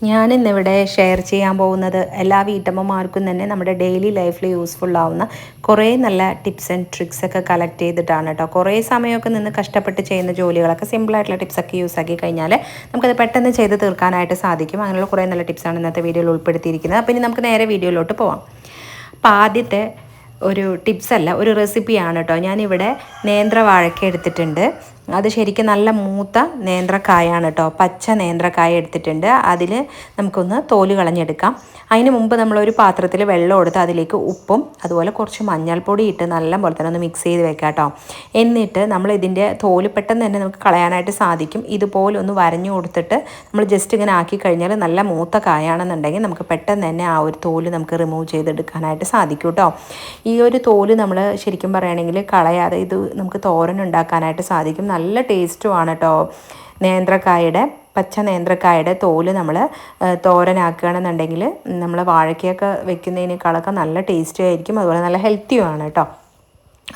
ഞാനിന്നിവിടെ ഷെയർ ചെയ്യാൻ പോകുന്നത് എല്ലാ വീട്ടമ്മമാർക്കും തന്നെ നമ്മുടെ ഡെയിലി ലൈഫിൽ യൂസ്ഫുൾ ആവുന്ന കുറേ നല്ല ടിപ്സ് ആൻഡ് ട്രിക്സ് ഒക്കെ കളക്ട് ചെയ്തിട്ടാണ് കേട്ടോ. കുറേ സമയമൊക്കെ നിന്ന് കഷ്ടപ്പെട്ട് ചെയ്യുന്ന ജോലികളൊക്കെ സിമ്പിളായിട്ടുള്ള ടിപ്സൊക്കെ യൂസ് ആക്കി കഴിഞ്ഞാൽ നമുക്കത് പെട്ടെന്ന് ചെയ്ത് തീർക്കാനായിട്ട് സാധിക്കും. അങ്ങനെയുള്ള കുറേ നല്ല ടിപ്സാണ് ഇന്നത്തെ വീഡിയോയിൽ ഉൾപ്പെടുത്തിയിരിക്കുന്നത്. അപ്പോൾ ഇനി നമുക്ക് നേരെ വീഡിയോയിലോട്ട് പോവാം. അപ്പോൾ ആദ്യത്തെ ഒരു ടിപ്സല്ല, ഒരു റെസിപ്പിയാണ് കേട്ടോ. ഞാനിവിടെ നേന്ത്രവാഴയ്ക്ക എടുത്തിട്ടുണ്ട്. അത് ശരിക്കും നല്ല മൂത്ത നേന്ത്രക്കായാണ് കേട്ടോ. പച്ച നേന്ത്രക്കായ എടുത്തിട്ടുണ്ട്. അതിൽ നമുക്കൊന്ന് തോല് കളഞ്ഞെടുക്കാം. അതിന് മുമ്പ് നമ്മളൊരു പാത്രത്തിൽ വെള്ളം എടുത്ത് അതിലേക്ക് ഉപ്പും അതുപോലെ കുറച്ച് മഞ്ഞൾപ്പൊടി ഇട്ട് നല്ല പോലെ തന്നെ ഒന്ന് മിക്സ് ചെയ്ത് വെക്കാം കേട്ടോ. എന്നിട്ട് നമ്മൾ ഇതിൻ്റെ തോല് പെട്ടെന്ന് തന്നെ നമുക്ക് കളയാനായിട്ട് സാധിക്കും. ഇതുപോലെ ഒന്ന് വരഞ്ഞു കൊടുത്തിട്ട് നമ്മൾ ജസ്റ്റ് ഇങ്ങനെ ആക്കി കഴിഞ്ഞാൽ നല്ല മൂത്ത കായാണെന്നുണ്ടെങ്കിൽ നമുക്ക് പെട്ടെന്ന് തന്നെ ആ ഒരു തോല് നമുക്ക് റിമൂവ് ചെയ്തെടുക്കാനായിട്ട് സാധിക്കും കേട്ടോ. ഈ ഒരു തോല് നമ്മൾ ശരിക്കും പറയുകയാണെങ്കിൽ കളയാതെ ഇത് നമുക്ക് തോരൻ ഉണ്ടാക്കാനായിട്ട് സാധിക്കും. നല്ല ടേസ്റ്റുമാണ് കേട്ടോ. പച്ച നേന്ത്രക്കായുടെ തോല് നമ്മൾ തോരനാക്കുകയാണെന്നുണ്ടെങ്കിൽ നമ്മൾ വാഴയ്ക്കൊക്കെ വെക്കുന്നതിനേക്കാളൊക്കെ നല്ല ടേസ്റ്റും ആയിരിക്കും, അതുപോലെ നല്ല ഹെൽത്തിയുമാണ് കേട്ടോ.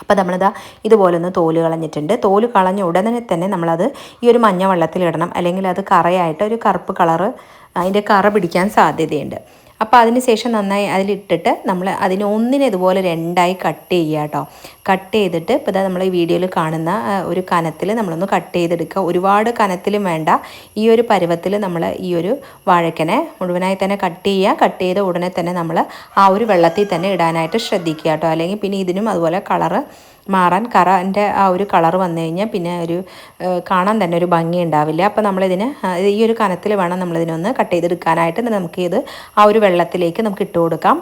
അപ്പോൾ നമ്മളിതാ ഇതുപോലെ ഒന്ന് തോല് കളഞ്ഞിട്ടുണ്ട്. തോല് കളഞ്ഞ ഉടനെ തന്നെ നമ്മളത് ഈ ഒരു മഞ്ഞ വെള്ളത്തിലിടണം, അല്ലെങ്കിൽ അത് കറയായിട്ട് ഒരു കറുപ്പ് കളറ് അതിൻ്റെ കറ പിടിക്കാൻ സാധ്യതയുണ്ട്. അപ്പോൾ അതിന് ശേഷം നന്നായി അതിലിട്ടിട്ട് നമ്മൾ അതിനെ ഒന്നിനെ ഇതുപോലെ രണ്ടായി കട്ട് ചെയ്യുക കേട്ടോ. കട്ട് ചെയ്തിട്ട് ഇപ്പോൾ ഇതാ നമ്മൾ ഈ വീഡിയോയിൽ കാണുന്ന ഒരു കനത്തിൽ നമ്മളൊന്ന് കട്ട് ചെയ്തെടുക്കുക. ഒരുപാട് കനത്തിലും വേണ്ട, ഈ ഒരു പരുവത്തിൽ നമ്മൾ ഈ ഒരു വാഴക്കനെ മുഴുവനായി തന്നെ കട്ട് ചെയ്യുക. കട്ട് ചെയ്ത ഉടനെ തന്നെ നമ്മൾ ആ ഒരു വെള്ളത്തിൽ തന്നെ ഇടാനായിട്ട് ശ്രദ്ധിക്കുക കേട്ടോ. അല്ലെങ്കിൽ പിന്നെ ഇതിനും അതുപോലെ കളറ് മാറാൻ, കറൻ്റെ ആ ഒരു കളർ വന്നു കഴിഞ്ഞാൽ പിന്നെ ഒരു കാണാൻ തന്നെ ഒരു ഭംഗി ഉണ്ടാവില്ല. അപ്പോൾ നമ്മളിതിന് ഈ ഒരു കനത്തിൽ വേണം നമ്മളിതിനൊന്ന് കട്ട് ചെയ്തെടുക്കാനായിട്ട്. നമുക്കിത് ആ ഒരു വെള്ളത്തിലേക്ക് നമുക്ക് ഇട്ട് കൊടുക്കാം.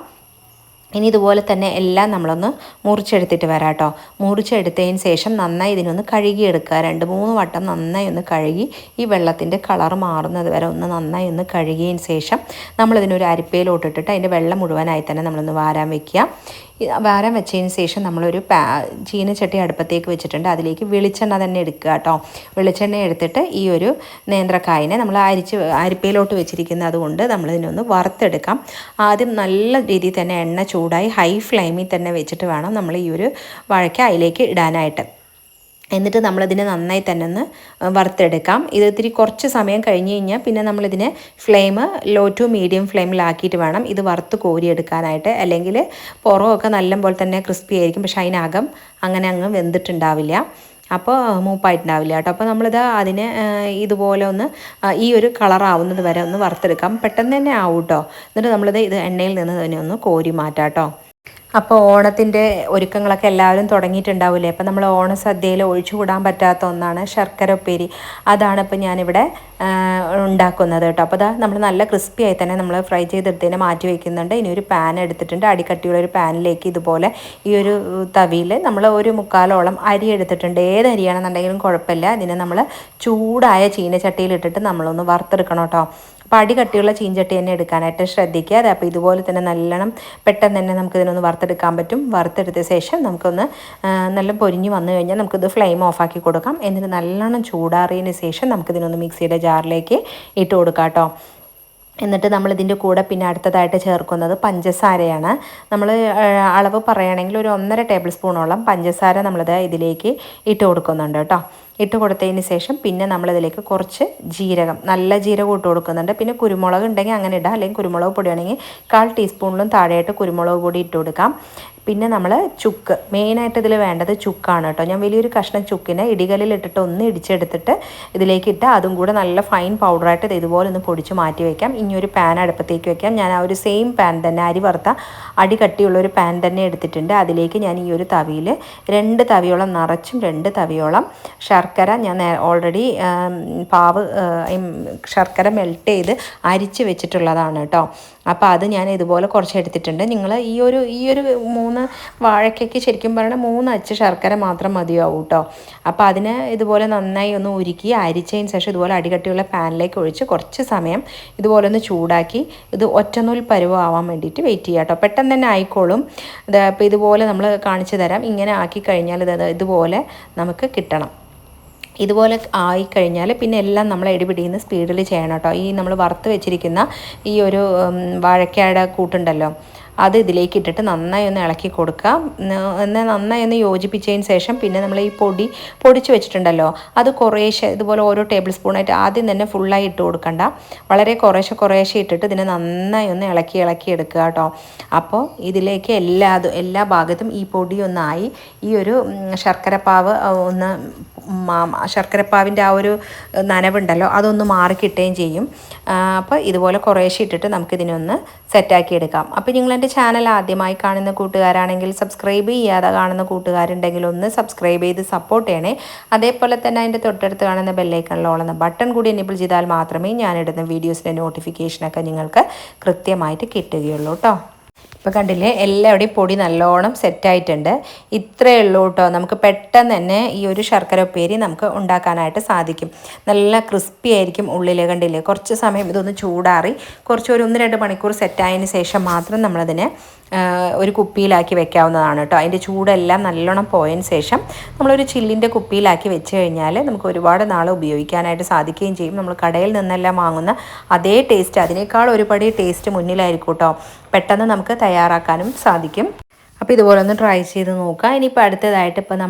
ഇനി ഇതുപോലെ തന്നെ എല്ലാം നമ്മളൊന്ന് മുറിച്ചെടുത്തിട്ട് വരാം കേട്ടോ. മുറിച്ചെടുത്തതിന് ശേഷം നന്നായി ഇതിനൊന്ന് കഴുകിയെടുക്കുക. 2-3 വട്ടം നന്നായി ഒന്ന് കഴുകി ഈ വെള്ളത്തിൻ്റെ കളർ മാറുന്നത് വരെ ഒന്ന് നന്നായി ഒന്ന് കഴുകിയതിന് ശേഷം നമ്മളിതിനൊരു അരിപ്പയിലോട്ടിട്ടിട്ട് അതിൻ്റെ വെള്ളം മുഴുവനായി തന്നെ നമ്മളൊന്ന് വാരാൻ വയ്ക്കുക. വാരാൻ വെച്ചതിന് ശേഷം നമ്മളൊരു ചീനച്ചട്ടി അടുപ്പത്തേക്ക് വെച്ചിട്ടുണ്ട്. അതിലേക്ക് വെളിച്ചെണ്ണ തന്നെ എടുക്കുക കേട്ടോ. വെളിച്ചെണ്ണ എടുത്തിട്ട് ഈ ഒരു നേന്ത്രക്കായനെ നമ്മൾ അരിപ്പയിലോട്ട് വെച്ചിരിക്കുന്നത് അതുകൊണ്ട് നമ്മളിതിനൊന്ന് വറുത്തെടുക്കാം. ആദ്യം നല്ല രീതിയിൽ തന്നെ എണ്ണ ചൂടായി ഹൈ ഫ്ലെയിമിൽ തന്നെ വെച്ചിട്ട് വേണം നമ്മൾ ഈ ഒരു വാഴയ്ക്ക അതിലേക്ക് ഇടാനായിട്ട്. എന്നിട്ട് നമ്മളതിനെ നന്നായി തന്നെ ഒന്ന് വറുത്തെടുക്കാം. ഇത് ഇത്തിരി കുറച്ച് സമയം കഴിഞ്ഞ് കഴിഞ്ഞാൽ പിന്നെ നമ്മളിതിനെ ഫ്ലെയിം ലോ ടു മീഡിയം ഫ്ലെയിമിലാക്കിയിട്ട് വേണം ഇത് വറുത്ത് കോരിയെടുക്കാനായിട്ട്. അല്ലെങ്കിൽ പുറമൊക്കെ നല്ലപോലെ തന്നെ ക്രിസ്പി ആയിരിക്കും, പക്ഷേ അതിനകം അങ്ങനെ അങ്ങ് വെന്തിട്ടുണ്ടാവില്ല, അപ്പോൾ മൂപ്പായിട്ടുണ്ടാവില്ല കേട്ടോ. അപ്പോൾ നമ്മളിത് അതിനെ ഇതുപോലെ ഒന്ന് ഈ ഒരു കളറാവുന്നത് വരെ ഒന്ന് വറുത്തെടുക്കാം. പെട്ടെന്ന് തന്നെ ആവും കേട്ടോ. എന്നിട്ട് നമ്മളിത് എണ്ണയിൽ നിന്ന് തന്നെ ഒന്ന് കോരി മാറ്റാം കേട്ടോ. അപ്പോൾ ഓണത്തിൻ്റെ ഒരുക്കങ്ങളൊക്കെ എല്ലാവരും തുടങ്ങിയിട്ടുണ്ടാവില്ലേ. അപ്പോൾ നമ്മൾ ഓണസദ്യയിൽ ഒഴിച്ചുകൂടാൻ പറ്റാത്ത ഒന്നാണ് ശർക്കര ഉപ്പേരി. അതാണ് ഇപ്പോൾ ഞാനിവിടെ ഉണ്ടാക്കുന്നത് കേട്ടോ. അപ്പോൾ അതാ നമ്മൾ നല്ല ക്രിസ്പി ആയി തന്നെ നമ്മൾ ഫ്രൈ ചെയ്തെടുത്തതിനെ മാറ്റി വയ്ക്കുന്നുണ്ട്. ഇനി ഒരു പാൻ എടുത്തിട്ടുണ്ട്. അടിക്കട്ടിയുള്ള ഒരു പാനിലേക്ക് ഇതുപോലെ ഈ ഒരു തവിയിൽ നമ്മൾ ഒരു 1/4 അരി എടുത്തിട്ടുണ്ട്. ഏത് അരിയാണെന്നുണ്ടെങ്കിലും കുഴപ്പമില്ല. ഇതിനെ നമ്മൾ ചൂടായ ചീനച്ചട്ടിയിലിട്ടിട്ട് നമ്മളൊന്ന് വറുത്തെടുക്കണം കേട്ടോ. അപ്പോൾ അടി കട്ടിയുള്ള ചീഞ്ചട്ടി തന്നെ എടുക്കാനായിട്ട് ശ്രദ്ധിക്കുക. അത് അപ്പോൾ ഇതുപോലെ തന്നെ നല്ലോണം പെട്ടെന്ന് തന്നെ നമുക്കിതിനൊന്ന് വറുത്തെടുക്കാൻ പറ്റും. വറുത്തെടുത്ത ശേഷം നമുക്കൊന്ന് നല്ല പൊരിഞ്ഞ് വന്നു കഴിഞ്ഞാൽ നമുക്കിത് ഫ്ലെയിം ഓഫാക്കി കൊടുക്കാം. എന്നിട്ട് നല്ലോണം ചൂടാറിയതിന് ശേഷം നമുക്കിതിനൊന്ന് മിക്സിയുടെ ജാറിലേക്ക് ഇട്ട് കൊടുക്കാം കേട്ടോ. എന്നിട്ട് നമ്മളിതിൻ്റെ കൂടെ പിന്നെ അടുത്തതായിട്ട് ചേർക്കുന്നത് പഞ്ചസാരയാണ്. നമ്മൾ അളവ് പറയുകയാണെങ്കിൽ ഒരു 1.5 ടേബിൾ സ്പൂണോളം പഞ്ചസാര നമ്മളിത് ഇതിലേക്ക് ഇട്ട് കൊടുക്കുന്നുണ്ട് കേട്ടോ. ഇട്ട് കൊടുത്തതിന് ശേഷം പിന്നെ നമ്മളിതിലേക്ക് കുറച്ച് ജീരകം, നല്ല ജീരകം ഇട്ട് കൊടുക്കുന്നുണ്ട്. പിന്നെ കുരുമുളക് ഉണ്ടെങ്കിൽ അങ്ങനെ ഇടാം, അല്ലെങ്കിൽ കുരുമുളക് പൊടിയാണെങ്കിൽ 1/4 ടീസ്പൂണിലും താഴെയായിട്ട് കുരുമുളക് പൊടി ഇട്ട് കൊടുക്കാം. പിന്നെ നമ്മൾ ചുക്ക്, മെയിനായിട്ട് ഇതിൽ വേണ്ടത് ചുക്കാണ് കേട്ടോ. ഞാൻ വലിയൊരു കഷ്ണം ചുക്കിനെ ഇടികല്ലിലിട്ടിട്ട് ഒന്ന് ഇടിച്ചെടുത്തിട്ട് ഇതിലേക്ക് ഇട്ട് അതും കൂടെ നല്ല ഫൈൻ പൗഡറായിട്ട് ഇതുപോലെ ഒന്ന് പൊടിച്ച് മാറ്റി വയ്ക്കാം. ഇനി ഒരു പാൻ അടുപ്പത്തേക്ക് വയ്ക്കാം. ഞാൻ ആ ഒരു സെയിം പാൻ തന്നെ, അരി വറുത്ത അടി കട്ടിയുള്ള ഒരു പാൻ തന്നെ എടുത്തിട്ടുണ്ട്. അതിലേക്ക് ഞാൻ ഈ ഒരു തവിയിൽ 2 തവിയോളം നിറച്ചും 2 തവിയോളം ശർക്കര, ഞാൻ ഓൾറെഡി ശർക്കര മെൽറ്റ് ചെയ്ത് അരിച്ച് വെച്ചിട്ടുള്ളതാണ് കേട്ടോ. അപ്പോൾ അത് ഞാൻ ഇതുപോലെ കുറച്ച് എടുത്തിട്ടുണ്ട്. നിങ്ങൾ ഈ ഒരു 3 വാഴയ്ക്കയ്ക്ക് ശരിക്കും പറഞ്ഞാൽ 3 അച്ച് ശർക്കര മാത്രം മതിയാവും കേട്ടോ. അപ്പോൾ അതിനെ ഇതുപോലെ നന്നായി ഒന്ന് ഉരുക്കി അരിച്ചതിന് ശേഷം ഇതുപോലെ അടികട്ടിയുള്ള പാനിലേക്ക് ഒഴിച്ച് കുറച്ച് സമയം ഇതുപോലെ ഒന്ന് ചൂടാക്കി ഇത് ഒറ്റനൂൽ പരുവമാവാൻ വേണ്ടിയിട്ട് വെയിറ്റ് ചെയ്യാം കേട്ടോ. പെട്ടെന്ന് തന്നെ ആയിക്കോളും. അപ്പോൾ ഇതുപോലെ നമ്മൾ കാണിച്ചു തരാം. ഇങ്ങനെ ആക്കി കഴിഞ്ഞാൽ ഇതുപോലെ നമുക്ക് കിട്ടണം. ഇതുപോലെ ആയിക്കഴിഞ്ഞാൽ പിന്നെ എല്ലാം നമ്മൾ ഇടിപിടിയുന്ന സ്പീഡിൽ ചെയ്യണം കേട്ടോ. ഈ നമ്മൾ വറുത്ത് വെച്ചിരിക്കുന്ന ഈ ഒരു വാഴയ്ക്കയുടെ കൂട്ടുണ്ടല്ലോ, അത് ഇതിലേക്ക് ഇട്ടിട്ട് നന്നായി ഒന്ന് ഇളക്കി കൊടുക്കുക. എന്നാൽ നന്നായി ഒന്ന് യോജിപ്പിച്ചതിന് ശേഷം പിന്നെ നമ്മൾ ഈ പൊടിച്ച് വെച്ചിട്ടുണ്ടല്ലോ അത് കുറേശ്ശെ ഇതുപോലെ ഓരോ ടേബിൾ സ്പൂണായിട്ട് ആദ്യം തന്നെ ഫുള്ളായി ഇട്ട് കൊടുക്കണ്ട, വളരെ കുറേശ്ശെ ഇട്ടിട്ട് ഇതിനെ നന്നായി ഒന്ന് ഇളക്കി എടുക്കുക കേട്ടോ. അപ്പോൾ ഇതിലേക്ക് എല്ലാ ഭാഗത്തും ഈ പൊടി ഒന്നായി ഈ ഒരു ശർക്കരപ്പാവ് ഒന്ന് ശർക്കരപ്പാവിൻ്റെ ആ ഒരു നനവുണ്ടല്ലോ അതൊന്ന് മാറിക്കിട്ടുകയും ചെയ്യും. അപ്പോൾ ഇതുപോലെ കുറേശ്ശെ ഇട്ടിട്ട് നമുക്കിതിനൊന്ന് സെറ്റാക്കി എടുക്കാം. അപ്പോൾ നിങ്ങൾ എൻ്റെ ചാനൽ ആദ്യമായി കാണുന്ന കൂട്ടുകാരാണെങ്കിൽ സബ്സ്ക്രൈബ് ചെയ്യാതെ കാണുന്ന കൂട്ടുകാരുണ്ടെങ്കിൽ ഒന്ന് സബ്സ്ക്രൈബ് ചെയ്ത് സപ്പോർട്ട് ചെയ്യണേ. അതേപോലെ തന്നെ അതിൻ്റെ തൊട്ടടുത്ത് കാണുന്ന ബെല്ലൈക്കണിലുള്ള ബട്ടൺ കൂടി എനേബിൾ ചെയ്താൽ മാത്രമേ ഞാനിടുന്ന വീഡിയോസിൻ്റെ നോട്ടിഫിക്കേഷനൊക്കെ നിങ്ങൾക്ക് കൃത്യമായിട്ട് കിട്ടുകയുള്ളൂ കേട്ടോ. ഇപ്പോൾ കണ്ടില്ലേ എല്ലാവിടെയും പൊടി നല്ലോണം സെറ്റായിട്ടുണ്ട്. ഇത്രയേ ഉള്ളൂ കേട്ടോ. നമുക്ക് പെട്ടെന്ന് തന്നെ ഈ ഒരു ശർക്കര ഉപ്പേരി നമുക്ക് ഉണ്ടാക്കാനായിട്ട് സാധിക്കും. നല്ല ക്രിസ്പി ആയിരിക്കും ഉള്ളിൽ. കണ്ടില്ലേ, കുറച്ച് സമയം ഇതൊന്ന് ചൂടാറി ഒരു 1-2 മണിക്കൂർ സെറ്റായതിന് ശേഷം മാത്രം നമ്മളതിനെ ഒരു കുപ്പിയിലാക്കി വെക്കാവുന്നതാണ് കേട്ടോ. അതിൻ്റെ ചൂടെല്ലാം നല്ലോണം പോയതിന് ശേഷം നമ്മളൊരു ചില്ലിൻ്റെ കുപ്പിയിലാക്കി വെച്ച് കഴിഞ്ഞാൽ നമുക്ക് ഒരുപാട് നാൾ ഉപയോഗിക്കാനായിട്ട് സാധിക്കുകയും ചെയ്യും. നമ്മൾ കടയിൽ നിന്നെല്ലാം വാങ്ങുന്ന അതേ ടേസ്റ്റ്, അതിനേക്കാൾ ഒരുപടി ടേസ്റ്റ് മുന്നിലായിരിക്കും കേട്ടോ. പെട്ടെന്ന് നമുക്ക് തയ്യാറാക്കാനും സാധിക്കും. അപ്പോൾ ഇതുപോലെ ഒന്ന് ട്രൈ ചെയ്ത് നോക്കുക. ഇനിയിപ്പോൾ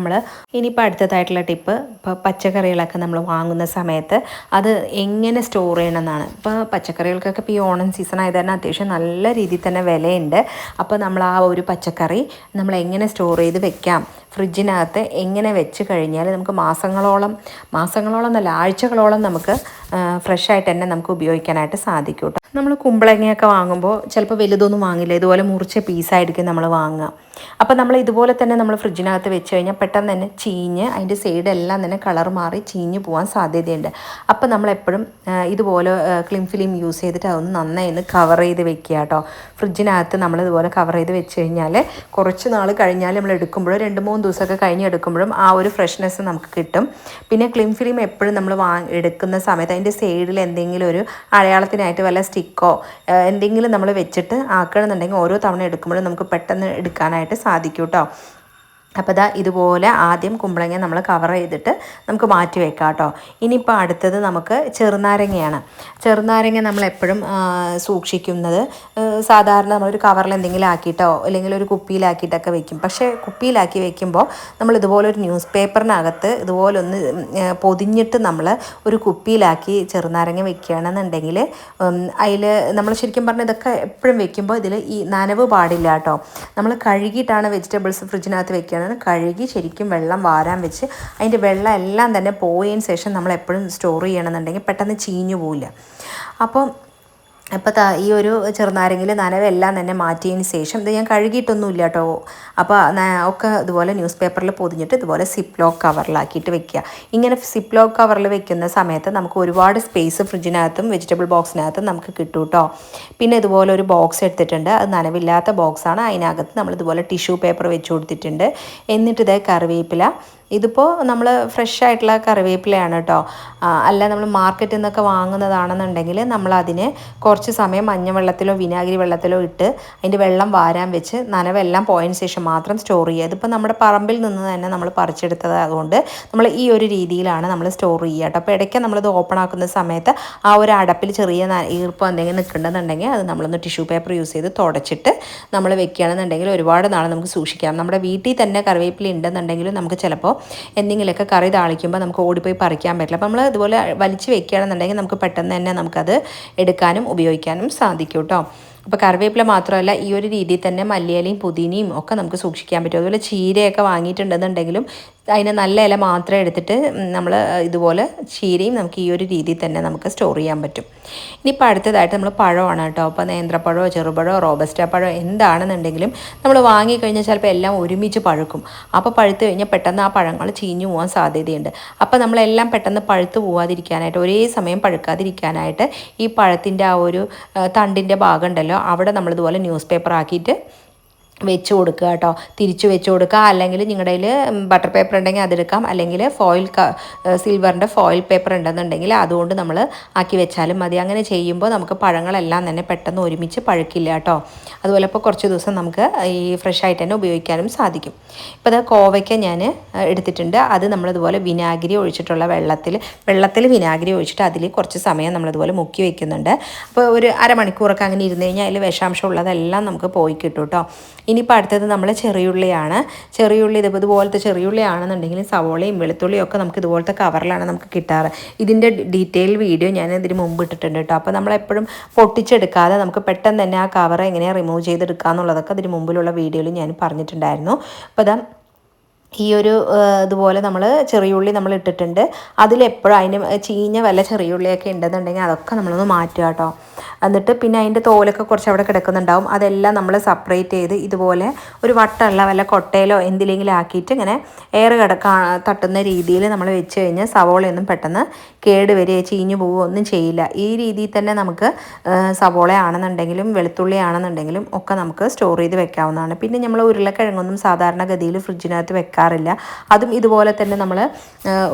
അടുത്തതായിട്ടുള്ള ടിപ്പ്, ഇപ്പോൾ പച്ചക്കറികളൊക്കെ നമ്മൾ വാങ്ങുന്ന സമയത്ത് അത് എങ്ങനെ സ്റ്റോർ ചെയ്യണമെന്നാണ്. ഇപ്പോൾ പച്ചക്കറികൾക്കൊക്കെ ഇപ്പോൾ ഈ ഓണം സീസൺ ആയത് തന്നെ അത്യാവശ്യം നല്ല രീതിയിൽ തന്നെ വിലയുണ്ട്. അപ്പോൾ നമ്മൾ ആ ഒരു പച്ചക്കറി നമ്മൾ എങ്ങനെ സ്റ്റോർ ചെയ്ത് വെക്കാം, ഫ്രിഡ്ജിനകത്ത് എങ്ങനെ വെച്ച് കഴിഞ്ഞാൽ നമുക്ക് മാസങ്ങളോളം നല്ല ആഴ്ചകളോളം നമുക്ക് ഫ്രഷായിട്ട് തന്നെ നമുക്ക് ഉപയോഗിക്കാനായിട്ട് സാധിക്കും കേട്ടോ. നമ്മൾ കുമ്പളങ്ങയൊക്കെ വാങ്ങുമ്പോൾ ചിലപ്പോൾ വലുതൊന്നും വാങ്ങില്ല, ഇതുപോലെ മുറിച്ച പീസായിരിക്കും നമ്മൾ വാങ്ങുക. അപ്പോൾ നമ്മൾ ഇതുപോലെ തന്നെ നമ്മൾ ഫ്രിഡ്ജിനകത്ത് വെച്ച് കഴിഞ്ഞാൽ പെട്ടെന്ന് തന്നെ ചീഞ്ഞ് അതിൻ്റെ സൈഡെല്ലാം തന്നെ കളർ മാറി ചീഞ്ഞ് പോകാൻ സാധ്യതയുണ്ട്. അപ്പോൾ നമ്മളെപ്പോഴും ഇതുപോലെ ക്ലിം ഫിലിം യൂസ് ചെയ്തിട്ട് അതൊന്ന് നന്നായി ഒന്ന് കവർ ചെയ്ത് വെക്കുക കേട്ടോ. ഫ്രിഡ്ജിനകത്ത് നമ്മൾ ഇതുപോലെ കവർ ചെയ്ത് വെച്ച് കഴിഞ്ഞാൽ കുറച്ച് നാൾ കഴിഞ്ഞാൽ നമ്മൾ എടുക്കുമ്പോഴും 2-3 ദിവസമൊക്കെ കഴിഞ്ഞ് എടുക്കുമ്പോഴും ആ ഒരു ഫ്രഷ്നെസ് നമുക്ക് കിട്ടും. പിന്നെ ക്ലിം ഫിലിം എപ്പോഴും നമ്മൾ എടുക്കുന്ന സമയത്ത് അതിൻ്റെ സൈഡിൽ എന്തെങ്കിലും ഒരു അടയാളത്തിനായിട്ട് വല്ല സ്റ്റിക്കോ എന്തെങ്കിലും നമ്മൾ വെച്ചിട്ട് ആക്കണമെന്നുണ്ടെങ്കിൽ ഓരോ തവണ എടുക്കുമ്പോഴും നമുക്ക് പെട്ടെന്ന് എടുക്കാനായിട്ട് സാധിക്കും കേട്ടോ. അപ്പോൾ ഇതുപോലെ ആദ്യം കുമ്പളങ്ങ നമ്മൾ കവർ ചെയ്തിട്ട് നമുക്ക് മാറ്റി വെക്കാം കേട്ടോ. ഇനിയിപ്പോൾ അടുത്തത് നമുക്ക് ചെറുനാരങ്ങ നമ്മളെപ്പോഴും സൂക്ഷിക്കുന്നത് സാധാരണ നമ്മളൊരു കവറിൽ എന്തെങ്കിലും ആക്കിയിട്ടോ അല്ലെങ്കിൽ ഒരു കുപ്പിയിലാക്കിയിട്ടൊക്കെ വെക്കും. പക്ഷേ കുപ്പിയിലാക്കി വെക്കുമ്പോൾ നമ്മൾ ഇതുപോലെ ഒരു ന്യൂസ് പേപ്പറിനകത്ത് ഇതുപോലൊന്ന് പൊതിഞ്ഞിട്ട് നമ്മൾ ഒരു കുപ്പിയിലാക്കി ചെറുനാരങ്ങ വെക്കുകയാണെന്നുണ്ടെങ്കിൽ അതിൽ നമ്മൾ ശരിക്കും പറഞ്ഞാൽ ഇതൊക്കെ എപ്പോഴും വെക്കുമ്പോൾ ഇതിൽ ഈ നനവ് പാടില്ല കേട്ടോ. നമ്മൾ കഴുകിയിട്ടാണ് വെജിറ്റബിൾസ് ഫ്രിഡ്ജിനകത്ത് വെക്കുക. കഴുകി ശരിക്കും വെള്ളം വാരാൻ വെച്ച് അതിൻ്റെ വെള്ളം എല്ലാം തന്നെ പോയതിന് ശേഷം നമ്മൾ എപ്പോഴും സ്റ്റോർ ചെയ്യണമെന്നുണ്ടെങ്കിൽ പെട്ടെന്ന് ചീഞ്ഞു പോവില്ല. അപ്പോൾ ഈ ഒരു ചെറുനാരങ്ങയിൽ നനവെല്ലാം തന്നെ മാറ്റിയതിന് ശേഷം ഇത് ഞാൻ കഴുകിയിട്ടൊന്നുമില്ല കേട്ടോ. അപ്പോൾ ഒക്കെ ഇതുപോലെ ന്യൂസ് പേപ്പറിൽ പൊതിഞ്ഞിട്ട് ഇതുപോലെ സിപ്ലോക്ക് കവറിലാക്കിയിട്ട് വെക്കുക. ഇങ്ങനെ സിപ്ലോക്ക് കവറിൽ വെക്കുന്ന സമയത്ത് നമുക്ക് ഒരുപാട് സ്പേസ് ഫ്രിഡ്ജിനകത്തും വെജിറ്റബിൾ ബോക്സിനകത്തും നമുക്ക് കിട്ടും കേട്ടോ. പിന്നെ ഇതുപോലെ ഒരു ബോക്സ് എടുത്തിട്ടുണ്ട്, അത് നനവില്ലാത്ത ബോക്സാണ്. അതിനകത്ത് നമ്മൾ ഇതുപോലെ ടിഷ്യൂ പേപ്പർ വെച്ച് കൊടുത്തിട്ടുണ്ട്. എന്നിട്ട് ഇതേ കറിവേപ്പില, ഇതിപ്പോൾ നമ്മൾ ഫ്രഷ് ആയിട്ടുള്ള കറിവേപ്പിലയാണ് കേട്ടോ. അല്ല നമ്മൾ മാർക്കറ്റിൽ നിന്നൊക്കെ വാങ്ങുന്നതാണെന്നുണ്ടെങ്കിൽ നമ്മളതിനെ കുറച്ച് സമയം മഞ്ഞവെള്ളത്തിലോ വിനാഗിരി വെള്ളത്തിലോ ഇട്ട് അതിൻ്റെ വെള്ളം വാരാൻ വെച്ച് നനവെല്ലാം പോയതിന് ശേഷം മാത്രം സ്റ്റോർ ചെയ്യുക. ഇതിപ്പോൾ നമ്മുടെ പറമ്പിൽ നിന്ന് തന്നെ നമ്മൾ പറിച്ചെടുത്തത് അതുകൊണ്ട് നമ്മൾ ഈ ഒരു രീതിയിലാണ് നമ്മൾ സ്റ്റോർ ചെയ്യുക കേട്ടോ. അപ്പോൾ ഇടയ്ക്ക് നമ്മളിത് ഓപ്പൺ ആക്കുന്ന സമയത്ത് ആ ഒരു അടപ്പിൽ ചെറിയ ഈർപ്പം എന്തെങ്കിലും നിൽക്കുന്നുണ്ടെന്നുണ്ടെങ്കിൽ അത് നമ്മളൊന്ന് ടിഷ്യൂ പേപ്പർ യൂസ് ചെയ്ത് തുടച്ചിട്ട് നമ്മൾ വെക്കുകയാണെന്നുണ്ടെങ്കിൽ ഒരുപാട് നാൾ നമുക്ക് സൂക്ഷിക്കാം. നമ്മുടെ വീട്ടിൽ തന്നെ കറിവേപ്പില ഉണ്ടെന്നുണ്ടെങ്കിലും നമുക്ക് ചിലപ്പോൾ എന്തെങ്കിലുമൊക്കെ കറി താളിക്കുമ്പോൾ നമുക്ക് ഓടിപ്പോയി പറിക്കാൻ പറ്റില്ല. അപ്പോൾ നമ്മൾ ഇതുപോലെ വലിച്ച് വെക്കുകയാണെന്നുണ്ടെങ്കിൽ നമുക്ക് പെട്ടെന്ന് തന്നെ നമുക്കത് എടുക്കാനും ഉപയോഗിക്കാനും സാധിക്കും കേട്ടോ. അപ്പോൾ കറിവേപ്പില മാത്രമല്ല, ഈ ഒരു രീതിയിൽ തന്നെ മല്ലിയിലയും പുതിനയും ഒക്കെ നമുക്ക് സൂക്ഷിക്കാൻ പറ്റും. അതുപോലെ ചീരയൊക്കെ വാങ്ങിയിട്ടുണ്ടെന്നുണ്ടെങ്കിലും അതിന് നല്ല ഇല മാത്രം എടുത്തിട്ട് നമ്മൾ ഇതുപോലെ ചീരയും നമുക്ക് ഈ ഒരു രീതിയിൽ തന്നെ നമുക്ക് സ്റ്റോർ ചെയ്യാൻ പറ്റും. ഇനിയിപ്പോൾ അടുത്തതായിട്ട് നമ്മൾ പഴമാണ് കേട്ടോ. അപ്പോൾ നേന്ത്രപ്പഴമോ ചെറുപഴമോ റോബസ്റ്റ പഴമോ എന്താണെന്നുണ്ടെങ്കിലും നമ്മൾ വാങ്ങിക്കഴിഞ്ഞാൽ ചിലപ്പോൾ എല്ലാം ഒരുമിച്ച് പഴുക്കും. അപ്പോൾ പഴുത്ത് കഴിഞ്ഞാൽ പെട്ടെന്ന് ആ പഴങ്ങൾ ചീഞ്ഞു പോകാൻ സാധ്യതയുണ്ട്. അപ്പോൾ നമ്മളെല്ലാം പെട്ടെന്ന് പഴുത്ത് പോകാതിരിക്കാനായിട്ട്, ഒരേ സമയം പഴുക്കാതിരിക്കാനായിട്ട് ഈ പഴത്തിൻ്റെ ആ ഒരു തണ്ടിൻ്റെ ഭാഗം ഉണ്ടല്ലോ അവിടെ നമ്മളിതുപോലെ ന്യൂസ് പേപ്പർ ആക്കിയിട്ട് വെച്ച് കൊടുക്കുക കേട്ടോ. തിരിച്ച് വെച്ച് കൊടുക്കുക. അല്ലെങ്കിൽ നിങ്ങളുടെ കയ്യിൽ ബട്ടർ പേപ്പർ ഉണ്ടെങ്കിൽ അതെടുക്കാം. അല്ലെങ്കിൽ സിൽവറിൻ്റെ ഫോയിൽ പേപ്പർ ഉണ്ടെന്നുണ്ടെങ്കിൽ അതുകൊണ്ട് നമ്മൾ ആക്കി വെച്ചാലും മതി. അങ്ങനെ ചെയ്യുമ്പോൾ നമുക്ക് പഴങ്ങളെല്ലാം തന്നെ പെട്ടെന്ന് ഒരുമിച്ച് പഴുക്കില്ല കേട്ടോ. അതുപോലെ ഇപ്പോൾ കുറച്ച് ദിവസം നമുക്ക് ഈ ഫ്രഷ് ആയിട്ട് തന്നെ ഉപയോഗിക്കാനും സാധിക്കും. ഇപ്പോൾ അത് കോവയ്ക്ക ഞാൻ എടുത്തിട്ടുണ്ട്. അത് നമ്മളിതുപോലെ വിനാഗിരി ഒഴിച്ചിട്ടുള്ള വെള്ളത്തിൽ വിനാഗിരി ഒഴിച്ചിട്ട് അതിൽ കുറച്ച് സമയം നമ്മളിതുപോലെ മുക്കി വെക്കുന്നുണ്ട്. അപ്പോൾ ഒരു അരമണിക്കൂറൊക്കെ അങ്ങനെ ഇരുന്ന് കഴിഞ്ഞാൽ അതിൽ വിഷാംശം ഉള്ളതെല്ലാം നമുക്ക് പോയി കിട്ടും കേട്ടോ. ഇനിയിപ്പോൾ അടുത്തത് നമ്മൾ ചെറിയുള്ളിയാണ്. ചെറിയുള്ളി ഇതുപോലത്തെ ചെറിയുള്ളി ആണെന്നുണ്ടെങ്കിൽ സവോളയും വെളുത്തുള്ളിയും ഒക്കെ നമുക്ക് ഇതുപോലത്തെ കവറിലാണ് നമുക്ക് കിട്ടാറ്. ഇതിൻ്റെ ഡീറ്റെയിൽ വീഡിയോ ഞാൻ ഇതിന് മുമ്പ് ഇട്ടിട്ടുണ്ട് കേട്ടോ. അപ്പോൾ നമ്മളെപ്പോഴും പൊട്ടിച്ചെടുക്കാതെ നമുക്ക് പെട്ടെന്ന് തന്നെ ആ കവർ എങ്ങനെയാണ് റിമൂവ് ചെയ്തെടുക്കുക എന്നുള്ളതൊക്കെ ഇതിന് മുമ്പിലുള്ള വീഡിയോയിൽ ഞാൻ പറഞ്ഞിട്ടുണ്ടായിരുന്നു. അപ്പോൾ ഈ ഒരു ഇതുപോലെ നമ്മൾ ചെറിയുള്ളി നമ്മൾ ഇട്ടിട്ടുണ്ട്. അതിലെപ്പോഴും അതിന് ചീഞ്ഞ വല്ല ചെറിയുള്ളിയൊക്കെ ഉണ്ടെന്നുണ്ടെങ്കിൽ അതൊക്കെ നമ്മളൊന്ന് മാറ്റുക കേട്ടോ. എന്നിട്ട് പിന്നെ അതിൻ്റെ തോലൊക്കെ കുറച്ച് അവിടെ കിടക്കുന്നുണ്ടാവും. അതെല്ലാം നമ്മൾ സെപ്പറേറ്റ് ചെയ്ത് ഇതുപോലെ ഒരു വട്ടമുള്ള വല്ല കൊട്ടയിലോ എന്തിലെങ്കിലും ആക്കിയിട്ട് ഇങ്ങനെ എയർ തട്ടുന്ന രീതിയിൽ നമ്മൾ വെച്ച് കഴിഞ്ഞാൽ സവോളയൊന്നും പെട്ടെന്ന് കേടുവരികയോ ചീഞ്ഞു പോവുകയോ ഒന്നും ചെയ്യില്ല. ഈ രീതിയിൽ തന്നെ നമുക്ക് സവോള ആണെന്നുണ്ടെങ്കിലും വെളുത്തുള്ളി ആണെന്നുണ്ടെങ്കിലും ഒക്കെ നമുക്ക് സ്റ്റോർ ചെയ്ത് വെക്കാവുന്നതാണ്. പിന്നെ നമ്മൾ ഉരുളക്കിഴങ്ങൊന്നും സാധാരണഗതിയിൽ ഫ്രിഡ്ജിനകത്ത് വെക്കാറില്ല. അതും ഇതുപോലെ തന്നെ നമ്മൾ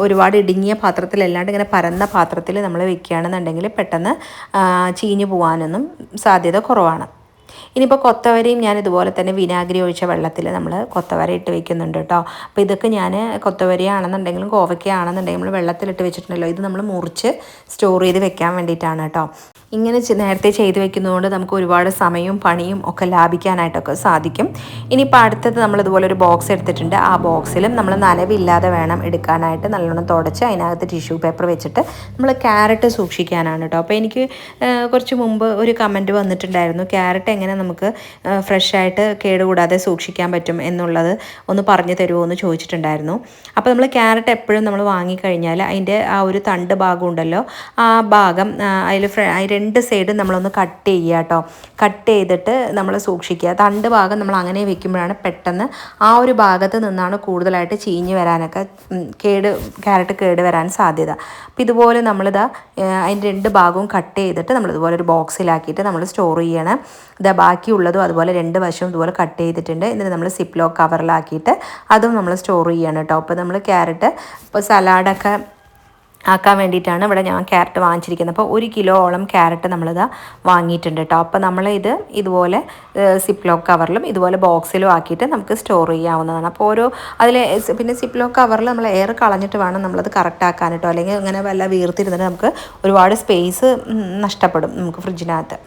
ഒരുപാട് ഇടുങ്ങിയ പാത്രത്തിലല്ലാണ്ട് ഇങ്ങനെ പരന്ന പാത്രത്തിൽ നമ്മൾ വെക്കുകയാണെന്നുണ്ടെങ്കിൽ പെട്ടെന്ന് ചീഞ്ഞു പോകാനൊന്നും സാധ്യത കുറവാണ്. ഇനിയിപ്പോൾ കൊത്തവരയും ഞാൻ ഇതുപോലെ തന്നെ വിനാഗിരി ഒഴിച്ച വെള്ളത്തിൽ നമ്മൾ കൊത്തവര ഇട്ട് വെക്കുന്നുണ്ട് കേട്ടോ. അപ്പോൾ ഇതൊക്കെ ഞാൻ കൊത്തവരയാണെന്നുണ്ടെങ്കിലും കോവയ്ക്കയാണെന്നുണ്ടെങ്കിലും നമ്മൾ വെള്ളത്തിലിട്ട് വെച്ചിട്ടുണ്ടല്ലോ, ഇത് നമ്മൾ മുറിച്ച് സ്റ്റോർ ചെയ്ത് വെക്കാൻ വേണ്ടിയിട്ടാണ് കേട്ടോ. ഇങ്ങനെ നേരത്തെ ചെയ്ത് വെക്കുന്നതുകൊണ്ട് നമുക്ക് ഒരുപാട് സമയവും പണിയും ഒക്കെ ലാഭിക്കാനായിട്ടൊക്കെ സാധിക്കും. ഇനിയിപ്പോൾ അടുത്തത് നമ്മളിതുപോലെ ഒരു ബോക്സ് എടുത്തിട്ടുണ്ട്. ആ ബോക്സിലും നമ്മൾ നനവില്ലാതെ വേണം എടുക്കാനായിട്ട്. നല്ലോണം തുടച്ച് അതിനകത്ത് ടിഷ്യൂ പേപ്പർ വെച്ചിട്ട് നമ്മൾ ക്യാരറ്റ് സൂക്ഷിക്കാനാണ് കേട്ടോ. അപ്പോൾ എനിക്ക് കുറച്ച് മുമ്പ് ഒരു കമൻറ്റ് വന്നിട്ടുണ്ടായിരുന്നു, ക്യാരറ്റ് എങ്ങനെ നമുക്ക് ഫ്രഷായിട്ട് കേടുകൂടാതെ സൂക്ഷിക്കാൻ പറ്റും എന്നുള്ളത് ഒന്ന് പറഞ്ഞു തരുമോ എന്ന് ചോദിച്ചിട്ടുണ്ടായിരുന്നു. അപ്പോൾ നമ്മൾ ക്യാരറ്റ് എപ്പോഴും നമ്മൾ വാങ്ങിക്കഴിഞ്ഞാൽ അതിൻ്റെ ആ ഒരു തണ്ട് ഭാഗം ഉണ്ടല്ലോ, ആ ഭാഗം അതിൽ രണ്ട് സൈഡും നമ്മളൊന്ന് കട്ട് ചെയ്യുക കേട്ടോ. കട്ട് ചെയ്തിട്ട് നമ്മൾ സൂക്ഷിക്കുക. തണ്ട് ഭാഗം നമ്മൾ അങ്ങനെ വെക്കുമ്പോഴാണ് പെട്ടെന്ന് ആ ഒരു ഭാഗത്ത് നിന്നാണ് കൂടുതലായിട്ട് ചീഞ്ഞ് വരാനൊക്കെ ക്യാരറ്റ് കേട് വരാൻ സാധ്യത. അപ്പോൾ ഇതുപോലെ നമ്മളിതാ അതിൻ്റെ രണ്ട് ഭാഗവും കട്ട് ചെയ്തിട്ട് നമ്മളിതുപോലെ ഒരു ബോക്സിലാക്കിയിട്ട് നമ്മൾ സ്റ്റോർ ചെയ്യണം. ബാക്കിയുള്ളതും അതുപോലെ രണ്ട് വശവും ഇതുപോലെ കട്ട് ചെയ്തിട്ടുണ്ട്. എന്നിട്ട് നമ്മൾ സിപ്ലോ കവറിലാക്കിയിട്ട് അതും നമ്മൾ സ്റ്റോർ ചെയ്യണം കേട്ടോ. അപ്പോൾ നമ്മൾ ക്യാരറ്റ് ഇപ്പോൾ സലാഡൊക്കെ ആക്കാൻ വേണ്ടിയിട്ടാണ് ഇവിടെ ഞാൻ ക്യാരറ്റ് വാങ്ങിച്ചിരിക്കുന്നത്. അപ്പോൾ 1 കിലോളം ക്യാരറ്റ് നമ്മളിതാ വാങ്ങിയിട്ടുണ്ട് കേട്ടോ. അപ്പോൾ നമ്മളിത് ഇതുപോലെ സിപ്ലോ കവറിലും ഇതുപോലെ ബോക്സിലും ആക്കിയിട്ട് നമുക്ക് സ്റ്റോർ ചെയ്യാവുന്നതാണ്. അപ്പോൾ പിന്നെ സിപ്ലോ കവറിൽ നമ്മൾ എയർ കളഞ്ഞിട്ട് വേണം നമ്മളത് കറക്റ്റ് ആക്കാൻ കേട്ടോ. അല്ലെങ്കിൽ അങ്ങനെ വല്ല വീർത്തിരുന്നിട്ട് നമുക്ക് ഒരുപാട് സ്പേസ് നഷ്ടപ്പെടും നമുക്ക് ഫ്രിഡ്ജിനകത്ത്.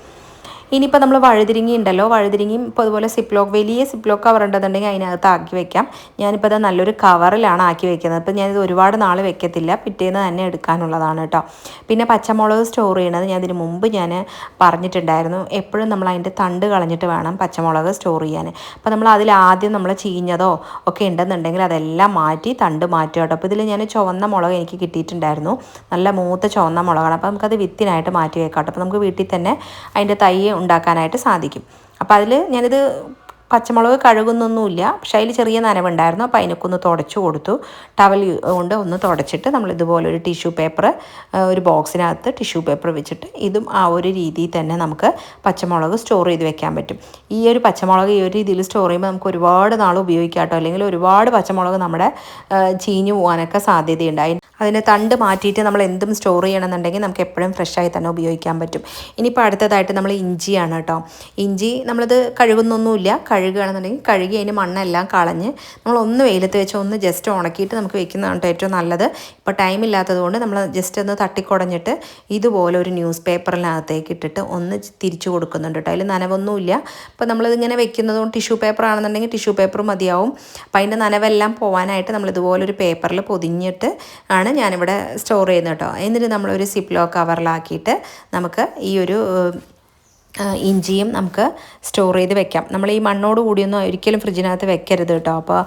ഇനിയിപ്പോൾ നമ്മൾ വഴുതിരിങ്ങി ഉണ്ടല്ലോ, വഴുതിരിങ്ങിയും ഇപ്പോൾ അതുപോലെ വലിയ സിപ്ലോ കവർ ഉണ്ടെന്നുണ്ടെങ്കിൽ അതിനകത്ത് ആക്കി വെക്കാം. ഞാനിപ്പോൾ അത് നല്ലൊരു കവറിലാണ് ആക്കി വെക്കുന്നത്. അപ്പോൾ ഞാനിത് ഒരുപാട് നാൾ വെക്കത്തില്ല, പിറ്റേന്ന് തന്നെ എടുക്കാനുള്ളതാണ് കേട്ടോ. പിന്നെ പച്ചമുളക് സ്റ്റോർ ചെയ്യണത് ഞാൻ ഇതിന് മുമ്പ് ഞാൻ പറഞ്ഞിട്ടുണ്ടായിരുന്നു. എപ്പോഴും നമ്മൾ അതിൻ്റെ തണ്ട് കളഞ്ഞിട്ട് വേണം പച്ചമുളക് സ്റ്റോർ ചെയ്യാൻ. അപ്പോൾ നമ്മൾ അതിൽ ആദ്യം നമ്മൾ ചീഞ്ഞതോ ഒക്കെ ഉണ്ടെന്നുണ്ടെങ്കിൽ അതെല്ലാം മാറ്റി തണ്ട് മാറ്റുക കേട്ടോ. അപ്പോൾ ഇതിൽ ഞാൻ ചുവന്ന മുളക് എനിക്ക് കിട്ടിയിട്ടുണ്ടായിരുന്നു, നല്ല മൂത്ത ചുവന്ന മുളകാണ്. അപ്പോൾ നമുക്കത് വിത്തിനായിട്ട് മാറ്റി വെക്കാം കേട്ടോ. അപ്പോൾ നമുക്ക് വീട്ടിൽ തന്നെ അതിൻ്റെ തൈ ഉണ്ടാക്കാനായിട്ട് സാധിക്കും. അപ്പോൾ അതിൽ ഞാനിത് പച്ചമുളക് കഴുകുന്നൊന്നുമില്ല, പക്ഷേ അതിൽ ചെറിയ നനവുണ്ടായിരുന്നു. അപ്പോൾ അതിനൊക്കെ ഒന്ന് തുടച്ചു കൊടുത്തു. ടവൽ കൊണ്ട് ഒന്ന് തുടച്ചിട്ട് നമ്മൾ ഇതുപോലെ ഒരു ടിഷ്യൂ പേപ്പർ, ഒരു ബോക്സിനകത്ത് ടിഷ്യൂ പേപ്പർ വെച്ചിട്ട് ഇതും ആ ഒരു രീതിയിൽ തന്നെ നമുക്ക് പച്ചമുളക് സ്റ്റോർ ചെയ്ത് വെക്കാൻ പറ്റും. ഈ ഒരു പച്ചമുളക് ഈ ഒരു രീതിയിൽ സ്റ്റോർ ചെയ്യുമ്പോൾ നമുക്ക് ഒരുപാട് നാൾ ഉപയോഗിക്കാം കേട്ടോ. അല്ലെങ്കിൽ ഒരുപാട് പച്ചമുളക് നമ്മുടെ ചീഞ്ഞു പോകാനൊക്കെ സാധ്യതയുണ്ട്. അതിൻ്റെ തണ്ട് മാറ്റിയിട്ട് നമ്മൾ എന്തും സ്റ്റോർ ചെയ്യണമെന്നുണ്ടെങ്കിൽ നമുക്ക് എപ്പോഴും ഫ്രഷായി തന്നെ ഉപയോഗിക്കാൻ പറ്റും. ഇനിയിപ്പോൾ അടുത്തതായിട്ട് നമ്മൾ ഇഞ്ചിയാണ് കേട്ടോ. ഇഞ്ചി നമ്മളത് കഴുകുന്നൊന്നുമില്ല, കഴുകുകയാണെന്നുണ്ടെങ്കിൽ കഴുകി അതിന് മണ്ണെല്ലാം കളഞ്ഞ് നമ്മളൊന്ന് വെയിലത്ത് വെച്ച് ഒന്ന് ജസ്റ്റ് ഉണക്കിയിട്ട് നമുക്ക് വെക്കുന്നതാണ് ഏറ്റവും നല്ലത്. ഇപ്പോൾ ടൈം ഇല്ലാത്തത് കൊണ്ട് നമ്മൾ ജസ്റ്റ് ഒന്ന് തട്ടിക്കുടഞ്ഞിട്ട് ഇതുപോലെ ഒരു ന്യൂസ് പേപ്പറിനകത്തേക്ക് ഇട്ടിട്ട് ഒന്ന് തിരിച്ചു കൊടുക്കുന്നുണ്ട് കേട്ടോ. അതിൽ നനവൊന്നുമില്ല. അപ്പോൾ നമ്മളിതിങ്ങനെ വെക്കുന്നത് കൊണ്ട് ടിഷ്യൂ പേപ്പർ ആണെന്നുണ്ടെങ്കിൽ ടിഷ്യൂ പേപ്പർ മതിയാവും. അപ്പോൾ അതിൻ്റെ നനവെല്ലാം പോകാനായിട്ട് നമ്മൾ ഇതുപോലൊരു പേപ്പറിൽ പൊതിഞ്ഞിട്ട് ആണ് ഞാനിവിടെ സ്റ്റോർ ചെയ്യുന്നത് കേട്ടോ. എന്നിട്ട് നമ്മളൊരു സിപ്ലോ കവറിലാക്കിയിട്ട് നമുക്ക് ഈ ഒരു ഇഞ്ചിയും നമുക്ക് സ്റ്റോർ ചെയ്ത് വെക്കാം. നമ്മൾ ഈ മണ്ണോട് കൂടിയൊന്നും ഒരിക്കലും ഫ്രിഡ്ജിനകത്ത് വെക്കരുത് കേട്ടോ. അപ്പോൾ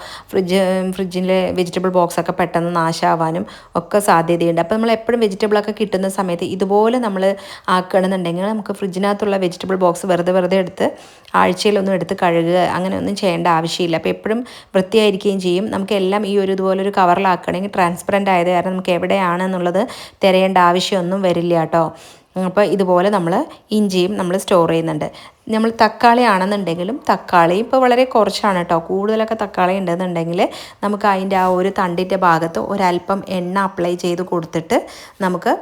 ഫ്രിഡ്ജിലെ വെജിറ്റബിൾ ബോക്സൊക്കെ പെട്ടെന്ന് നാശമാവാനും ഒക്കെ സാധ്യതയുണ്ട്. അപ്പോൾ നമ്മൾ എപ്പോഴും വെജിറ്റബിളൊക്കെ കിട്ടുന്ന സമയത്ത് ഇതുപോലെ നമ്മൾ ആക്കണമെന്നുണ്ടെങ്കിൽ നമുക്ക് ഫ്രിഡ്ജിനകത്തുള്ള വെജിറ്റബിൾ ബോക്സ് വെറുതെ എടുത്ത് ആഴ്ചയിലൊന്നും എടുത്ത് കഴുകുക അങ്ങനെയൊന്നും ചെയ്യേണ്ട ആവശ്യമില്ല. അപ്പോൾ എപ്പോഴും വൃത്തിയായിരിക്കുകയും ചെയ്യും. നമുക്കെല്ലാം ഈ ഒരു ഇതുപോലൊരു കവറിലാക്കണമെങ്കിൽ ട്രാൻസ്പെറൻ്റ് ആയത് കാരണം നമുക്ക് എവിടെയാണെന്നുള്ളത് തിരയേണ്ട ആവശ്യമൊന്നും വരില്ല കേട്ടോ. അപ്പോൾ ഇതുപോലെ നമ്മൾ ഇഞ്ചിയും നമ്മൾ സ്റ്റോർ ചെയ്യുന്നുണ്ട്. നമ്മൾ തക്കാളി ആണെന്നുണ്ടെങ്കിലും തക്കാളി ഇപ്പോൾ വളരെ കുറച്ചാണ് കേട്ടോ. കൂടുതലൊക്കെ തക്കാളി ഉണ്ടെന്നുണ്ടെങ്കിൽ നമുക്ക് അതിൻ്റെ ആ ഒരു തണ്ടിൻ്റെ ഭാഗത്ത് ഒരല്പം എണ്ണ അപ്ലൈ ചെയ്ത് കൊടുത്തിട്ട് നമുക്ക്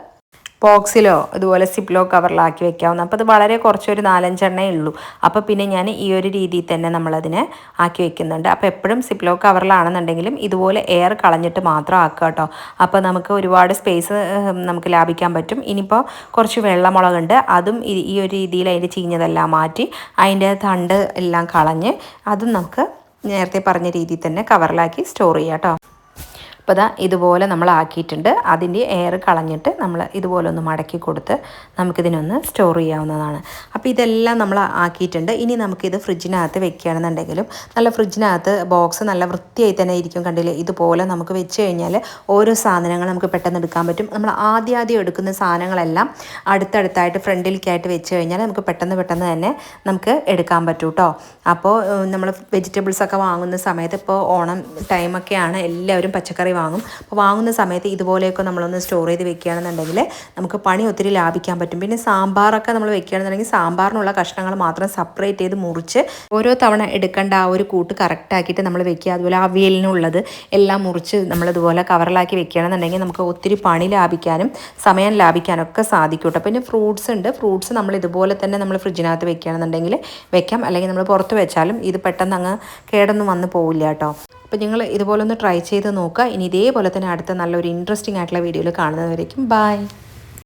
ബോക്സിലോ ഇതുപോലെ സിപ്ലോ കവറിലാക്കി വെക്കാവുന്ന. അപ്പോൾ അത് വളരെ കുറച്ചൊരു 4-5 ഉള്ളൂ. അപ്പോൾ പിന്നെ ഞാൻ ഈ ഒരു രീതിയിൽ തന്നെ നമ്മളതിനെ ആക്കി വെക്കുന്നുണ്ട്. അപ്പോൾ എപ്പോഴും സിപ്ലോ കവറിലാണെന്നുണ്ടെങ്കിലും ഇതുപോലെ എയർ കളഞ്ഞിട്ട് മാത്രം ആക്കുക കേട്ടോ. അപ്പോൾ നമുക്ക് ഒരുപാട് സ്പേസ് നമുക്ക് ലാഭിക്കാൻ പറ്റും. ഇനിയിപ്പോൾ കുറച്ച് വെള്ളമുളകുണ്ട്, അതും ഈ ഒരു രീതിയിൽ അതിൻ്റെ ചീഞ്ഞതെല്ലാം മാറ്റി അതിൻ്റെ തണ്ട് എല്ലാം കളഞ്ഞ് അതും നമുക്ക് നേരത്തെ പറഞ്ഞ രീതിയിൽ തന്നെ കവറിലാക്കി സ്റ്റോർ ചെയ്യാം കേട്ടോ. അപ്പോൾ ഇതാ ഇതുപോലെ നമ്മൾ ആക്കിയിട്ടുണ്ട്. അതിൻ്റെ എയർ കളഞ്ഞിട്ട് നമ്മൾ ഇതുപോലെ ഒന്ന് മടക്കി കൊടുത്ത് നമുക്കിതിനൊന്ന് സ്റ്റോർ ചെയ്യാവുന്നതാണ്. അപ്പോൾ ഇതെല്ലാം നമ്മൾ ആക്കിയിട്ടുണ്ട്. ഇനി നമുക്കിത് ഫ്രിഡ്ജിനകത്ത് വെക്കുകയാണെന്നുണ്ടെങ്കിലും നല്ല ഫ്രിഡ്ജിനകത്ത് ബോക്സ് നല്ല വൃത്തിയായി തന്നെ ഇരിക്കും. കണ്ടില്ലേ, ഇതുപോലെ നമുക്ക് വെച്ച് കഴിഞ്ഞാൽ ഓരോ സാധനങ്ങൾ നമുക്ക് പെട്ടെന്ന് എടുക്കാൻ പറ്റും. നമ്മൾ ആദ്യം എടുക്കുന്ന സാധനങ്ങളെല്ലാം അടുത്തടുത്തായിട്ട് ഫ്രണ്ടിലേക്കായിട്ട് വെച്ച് കഴിഞ്ഞാൽ നമുക്ക് പെട്ടെന്ന് തന്നെ നമുക്ക് എടുക്കാൻ പറ്റും കേട്ടോ. അപ്പോൾ നമ്മൾ വെജിറ്റബിൾസൊക്കെ വാങ്ങുന്ന സമയത്ത് ഇപ്പോൾ ഓണം ടൈമൊക്കെയാണ്, എല്ലാവരും പച്ചക്കറി വാങ്ങും. അപ്പോൾ വാങ്ങുന്ന സമയത്ത് ഇതുപോലെയൊക്കെ നമ്മളൊന്ന് സ്റ്റോർ ചെയ്ത് വെക്കുകയാണെന്നുണ്ടെങ്കിൽ നമുക്ക് പണി ഒത്തിരി ലാഭിക്കാൻ പറ്റും. പിന്നെ സാമ്പാറൊക്കെ നമ്മൾ വെക്കുകയാണെന്നുണ്ടെങ്കിൽ സാമ്പാറിനുള്ള കഷ്ണങ്ങൾ മാത്രം സെപ്പറേറ്റ് ചെയ്ത് മുറിച്ച് ഓരോ തവണ എടുക്കേണ്ട ആ ഒരു കൂട്ട് കറക്റ്റാക്കിയിട്ട് നമ്മൾ വെക്കുക. അതുപോലെ അവിയലിനുള്ളത് എല്ലാം മുറിച്ച് നമ്മളിതുപോലെ കവറിലാക്കി വെക്കുകയാണെന്നുണ്ടെങ്കിൽ നമുക്ക് ഒത്തിരി പണി ലാഭിക്കാനും സമയം ലാഭിക്കാനും ഒക്കെ സാധിക്കും കേട്ടോ. പിന്നെ ഫ്രൂട്ട്സ് ഉണ്ട്. ഫ്രൂട്ട്സ് നമ്മൾ ഇതുപോലെ തന്നെ നമ്മൾ ഫ്രിഡ്ജിനകത്ത് വെക്കുകയാണെന്നുണ്ടെങ്കിൽ വെക്കാം, അല്ലെങ്കിൽ നമ്മൾ പുറത്ത് വെച്ചാലും ഇത് പെട്ടെന്ന് അങ്ങ് കേടൊന്നും വന്ന് പോവില്ല കേട്ടോ. അപ്പോൾ നിങ്ങൾ ഇതുപോലെ ഒന്ന് ട്രൈ ചെയ്ത് നോക്കുക. ഇനി ഇതേപോലെ തന്നെ അടുത്ത നല്ലൊരു ഇൻട്രസ്റ്റിംഗ് ആയിട്ടുള്ള വീഡിയോയിൽ കാണുന്നതുവരേക്കും ബൈ.